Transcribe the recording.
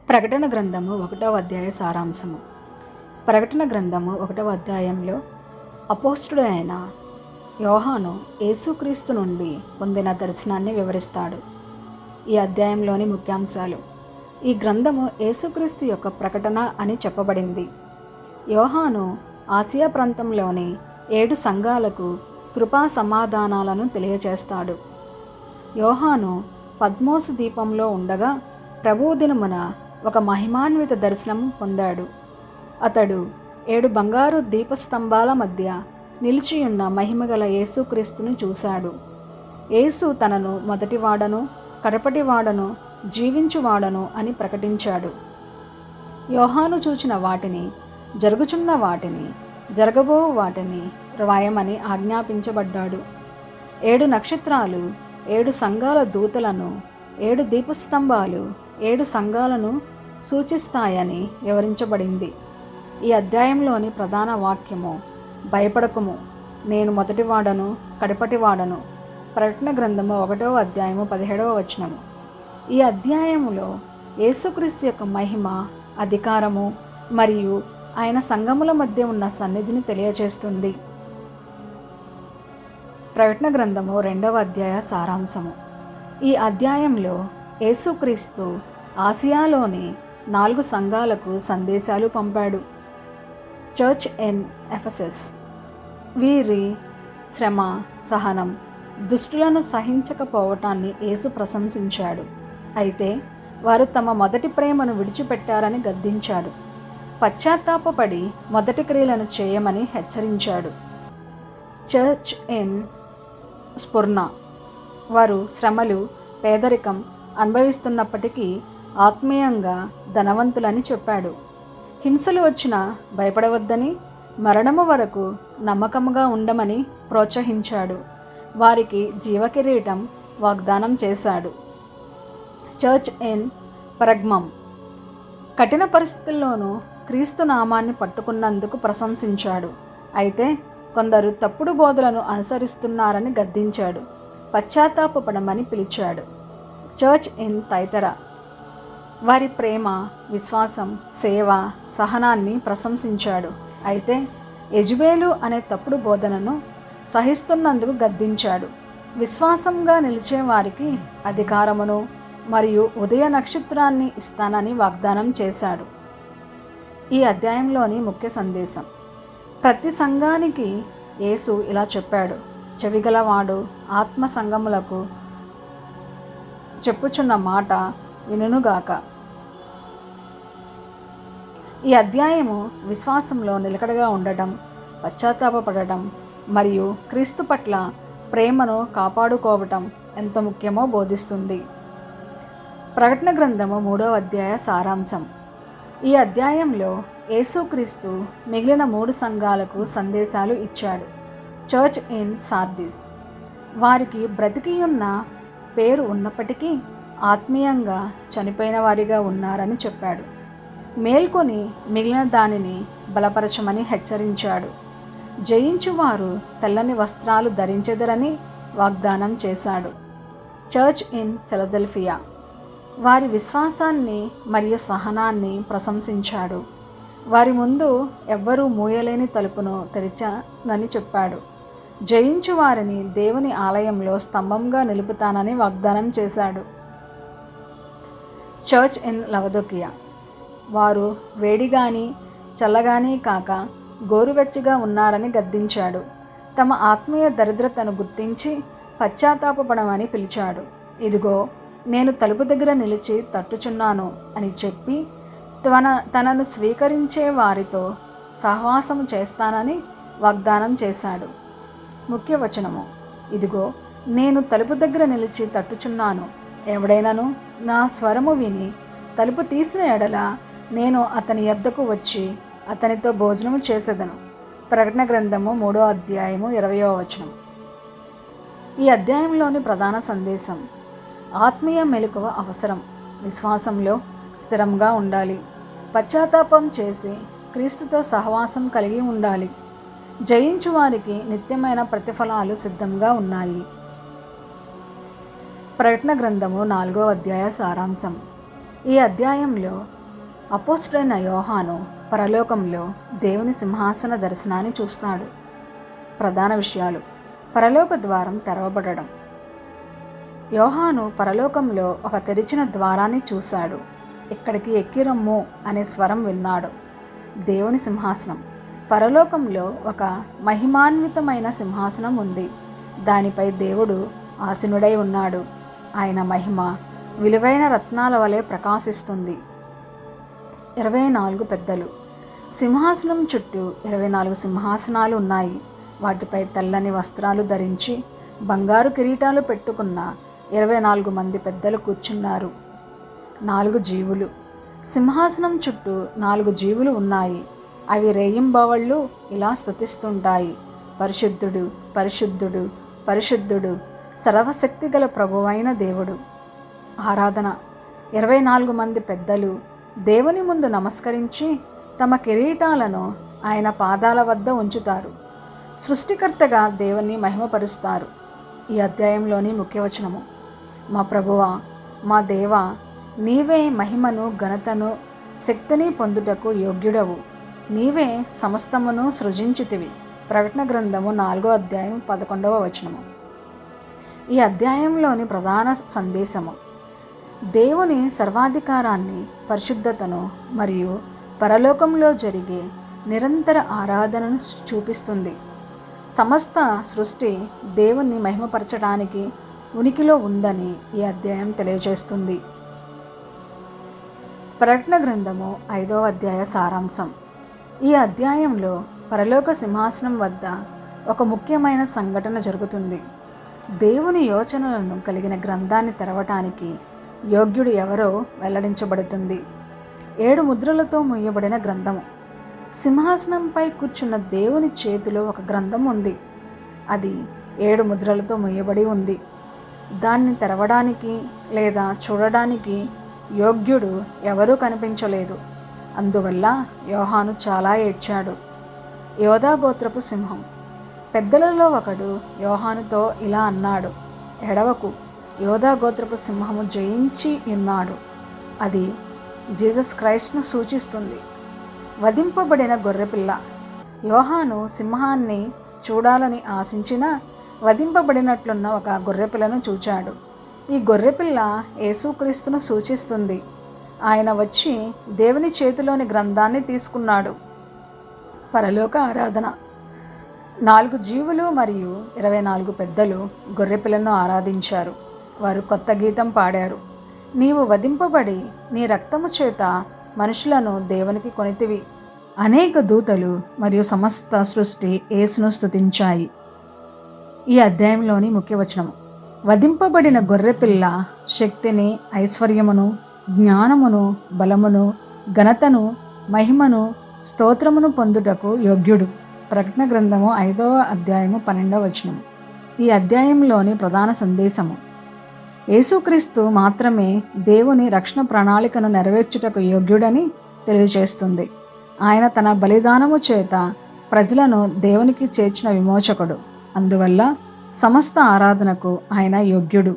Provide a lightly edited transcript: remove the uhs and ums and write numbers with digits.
ప్రకటన గ్రంథము 1వ అధ్యాయ సారాంశము. ప్రకటన గ్రంథము 1వ అధ్యాయంలో అపోస్తలుడైన యోహాను యేసుక్రీస్తు నుండి పొందిన దర్శనాన్ని వివరిస్తాడు. ఈ అధ్యాయంలోని ముఖ్యాంశాలు: ఈ గ్రంథము యేసుక్రీస్తు యొక్క ప్రకటన అని చెప్పబడింది. యోహాను ఆసియా ప్రాంతంలోని 7 సంఘాలకు కృపా సమాధానాలను తెలియచేస్తాడు. యోహాను పద్మోసు ద్వీపంలో ఉండగా ప్రభువు దినమున ఒక మహిమాన్విత దర్శనం పొందాడు. అతడు 7 బంగారు దీపస్తంభాల మధ్య నిలిచియున్న మహిమగల యేసుక్రీస్తుని చూశాడు. యేసు తనను మొదటివాడను కడపటివాడను జీవించువాడను అని ప్రకటించాడు. యోహాను చూచిన వాటిని, జరుగుచున్న వాటిని, జరగబో వాటిని రాయమని ఆజ్ఞాపించబడ్డాడు. 7 నక్షత్రాలు 7 సంఘాల దూతలను, 7 దీపస్తంభాలు 7 సంఘాలను సూచిస్తాయని వివరించబడింది. ఈ అధ్యాయంలోని ప్రధాన వాక్యము: భయపడకుము, నేను మొదటివాడను కడపటివాడను. ప్రకటన గ్రంథము 1వ అధ్యాయము 17వ వచనము. ఈ అధ్యాయములో యేసుక్రీస్తు యొక్క మహిమ, అధికారము మరియు ఆయన సంఘముల మధ్య ఉన్న సన్నిధిని తెలియజేస్తుంది. ప్రకటన గ్రంథము 2వ అధ్యాయ సారాంశము. ఈ అధ్యాయంలో యేసుక్రీస్తు ఆసియాలోని 4 సంఘాలకు సందేశాలు పంపాడు. Church in Ephesus. వీరి శ్రమ, సహనం, దుష్టులను సహించకపోవటాన్ని యేసు ప్రశంసించాడు. అయితే వారు తమ మొదటి ప్రేమను విడిచిపెట్టారని గద్దించాడు. పశ్చాత్తాపపడి మొదటి క్రియలను చేయమని హెచ్చరించాడు. Church in Smyrna. వారు శ్రమలు, పేదరికం అనుభవిస్తున్నప్పటికీ ఆత్మీయంగా ధనవంతులని చెప్పాడు. హింసలు వచ్చినా భయపడవద్దని, మరణము వరకు నమ్మకముగా ఉండమని ప్రోత్సహించాడు. వారికి జీవకిరీటం వాగ్దానం చేశాడు. Church in Pergamum. కఠిన పరిస్థితుల్లోనూ క్రీస్తు నామాన్ని పట్టుకున్నందుకు ప్రశంసించాడు. అయితే కొందరు తప్పుడు బోధలను అనుసరిస్తున్నారని గద్దించాడు. పశ్చాత్తాపపడమని పిలిచాడు. Church in Thyatira. వారి ప్రేమ, విశ్వాసం, సేవ, సహనాన్ని ప్రశంసించాడు. అయితే యెజబేలు అనే తప్పుడు బోధనను సహిస్తున్నందుకు గద్దించాడు. విశ్వాసంగా నిలిచే వారికి అధికారమును మరియు ఉదయ నక్షత్రాన్ని ఇస్తానని వాగ్దానం చేశాడు. ఈ అధ్యాయంలోని ముఖ్య సందేశం: ప్రతి సంఘానికి యేసు ఇలా చెప్పాడు: చెవిగలవాడు ఆత్మ సంఘములకు చెప్పుచున్న మాట వినుగాక. ఈ అధ్యాయము విశ్వాసంలో నిలకడగా ఉండటం, పశ్చాత్తాపపడటం మరియు క్రీస్తు పట్ల ప్రేమను కాపాడుకోవటం ఎంత ముఖ్యమో బోధిస్తుంది. ప్రకటన గ్రంథము 3వ అధ్యాయ సారాంశం. ఈ అధ్యాయంలో యేసుక్రీస్తు మిగిలిన 3 సంఘాలకు సందేశాలు ఇచ్చాడు. Church in Sardis. వారికి బ్రతికియున్న పేరు ఉన్నప్పటికీ ఆత్మీయంగా చనిపోయిన వారిగా ఉన్నారని చెప్పాడు. మేల్కొని మిగిలిన దానిని బలపరచమని హెచ్చరించాడు. జయించువారు తెల్లని వస్త్రాలు ధరించెదరని వాగ్దానం చేశాడు. Church in Philadelphia. వారి విశ్వాసాన్ని మరియు సహనాన్ని ప్రశంసించాడు. వారి ముందు ఎవ్వరూ మూయలేని తలుపును తెరిచానని చెప్పాడు. జయించు వారిని దేవుని ఆలయంలో స్తంభంగా నిలుపుతానని వాగ్దానం చేశాడు. Church in Laodicea. వారు వేడిగాని చల్లగాని కాక గోరువెచ్చగా ఉన్నారని గద్దించాడు. తమ ఆత్మీయ దరిద్రతను గుర్తించి పశ్చాత్తాపపడమని పిలిచాడు. ఇదిగో, నేను తలుపు దగ్గర నిలిచి తట్టుచున్నాను అని చెప్పి తనను స్వీకరించే వారితో సహవాసం చేస్తానని వాగ్దానం చేశాడు. ముఖ్య వచనము: ఇదిగో, నేను తలుపు దగ్గర నిలిచి తట్టుచున్నాను. ఎవడైనాను నా స్వరము విని తలుపు తీసిన ఎడల నేను అతని యొద్దకు వచ్చి అతనితో భోజనము చేసేదను. ప్రకటన గ్రంథము 3వ అధ్యాయము 20వ వచనం. ఈ అధ్యాయంలోని ప్రధాన సందేశం: ఆత్మీయ మెలకువ అవసరం. విశ్వాసంలో స్థిరంగా ఉండాలి. పశ్చాత్తాపం చేసి క్రీస్తుతో సహవాసం కలిగి ఉండాలి. జయించు వారికి నిత్యమైన ప్రతిఫలాలు సిద్ధంగా ఉన్నాయి. ప్రకటన గ్రంథము 4వ అధ్యాయ సారాంశం. ఈ అధ్యాయంలో అపోస్తుడైన యోహాను పరలోకంలో దేవుని సింహాసన దర్శనాన్ని చూస్తాడు. ప్రధాన విషయాలు: పరలోక ద్వారం తెరవబడడం. యోహాను పరలోకంలో ఒక తెరిచిన ద్వారాన్ని చూశాడు. ఇక్కడికి ఎక్కిరమ్ము అనే స్వరం విన్నాడు. దేవుని సింహాసనం. పరలోకంలో ఒక మహిమాన్వితమైన సింహాసనం ఉంది. దానిపై దేవుడు ఆసీనుడై ఉన్నాడు. ఆయన మహిమ విలువైన రత్నాల వలె ప్రకాశిస్తుంది. 24 పెద్దలు. సింహాసనం చుట్టూ 24 సింహాసనాలు ఉన్నాయి. వాటిపై తెల్లని వస్త్రాలు ధరించి బంగారు కిరీటాలు పెట్టుకున్న 24 మంది పెద్దలు కూర్చున్నారు. 4 జీవులు. సింహాసనం చుట్టూ 4 జీవులు ఉన్నాయి. అవి రేయింబవళ్ళు ఇలా స్తుతిస్తుంటాయి: పరిశుద్ధుడు, పరిశుద్ధుడు, పరిశుద్ధుడు, సర్వశక్తిగల ప్రభువైన దేవుడు. ఆరాధన. 24 మంది పెద్దలు దేవుని ముందు నమస్కరించి తమ కిరీటాలను ఆయన పాదాల వద్ద ఉంచుతారు. సృష్టికర్తగా దేవుని మహిమపరుస్తారు. ఈ అధ్యాయంలోని ముఖ్యవచనము: మా ప్రభువా, మా దేవా, నీవే మహిమను, ఘనతను, శక్తిని పొందుటకు యోగ్యుడవు. నీవే సమస్తమును సృజించితివి. ప్రకటన గ్రంథము 4వ అధ్యాయం 11వ వచనము. ఈ అధ్యాయంలోని ప్రధాన సందేశము: దేవుని సర్వాధికారాన్ని, పరిశుద్ధతను మరియు పరలోకంలో జరిగే నిరంతర ఆరాధనను చూపిస్తుంది. సమస్త సృష్టి దేవుణ్ణి మహిమపరచడానికి ఉనికిలో ఉందని ఈ అధ్యాయం తెలియజేస్తుంది. ప్రకటన గ్రంథము 5వ అధ్యాయ సారాంశం. ఈ అధ్యాయంలో పరలోక సింహాసనం వద్ద ఒక ముఖ్యమైన సంఘటన జరుగుతుంది. దేవుని యోచనలను కలిగిన గ్రంథాన్ని తెరవటానికి యోగ్యుడు ఎవరో వెల్లడించబడుతుంది. 7 ముద్రలతో మూయబడిన గ్రంథము. సింహాసనంపై కూర్చున్న దేవుని చేతిలో ఒక గ్రంథం ఉంది. అది 7 ముద్రలతో మూయబడి ఉంది. దాన్ని తెరవడానికి లేదా చూడడానికి యోగ్యుడు ఎవరూ కనిపించలేదు. అందువల్ల యోహాను చాలా ఏడ్చాడు. యోధా గోత్రపు సింహం. పెద్దలలో ఒకడు యోహానుతో ఇలా అన్నాడు: ఎడవకు, యోధా గోత్రపు సింహము జయించి ఉన్నాడు. అది జీసస్ క్రైస్ట్ను సూచిస్తుంది. వధింపబడిన గొర్రెపిల్ల. యోహాను సింహాన్ని చూడాలని ఆశించిన వధింపబడినట్లున్న ఒక గొర్రెపిల్లను చూచాడు. ఈ గొర్రెపిల్ల యేసుక్రీస్తును సూచిస్తుంది. ఆయన వచ్చి దేవుని చేతిలోని గ్రంథాన్ని తీసుకున్నాడు. పరలోక ఆరాధన. 4 జీవులు మరియు 24 పెద్దలు గొర్రెపిల్లను ఆరాధించారు. వారు కొత్త గీతం పాడారు: నీవు వధింపబడి నీ రక్తము చేత మనుషులను దేవునికి కొనితివి. అనేక దూతలు మరియు సమస్త సృష్టి యేసును స్తుతించాయి. ఈ అధ్యాయంలోని ముఖ్యవచనం: వధింపబడిన గొర్రెపిల్ల శక్తిని, ఐశ్వర్యమును, జ్ఞానమును, బలమును, ఘనతను, మహిమను, స్తోత్రమును పొందుటకు యోగ్యుడు. ప్రకటన గ్రంథము 5వ అధ్యాయము 12వ వచనం. ఈ అధ్యాయంలోని ప్రధాన సందేశము: యేసుక్రీస్తు మాత్రమే దేవుని రక్షణ ప్రణాళికను నెరవేర్చుటకు యోగ్యుడని తెలియజేస్తుంది. ఆయన తన బలిదానము చేత ప్రజలను దేవునికి చేర్చిన విమోచకుడు. అందువల్ల సమస్త ఆరాధనకు ఆయన యోగ్యుడు.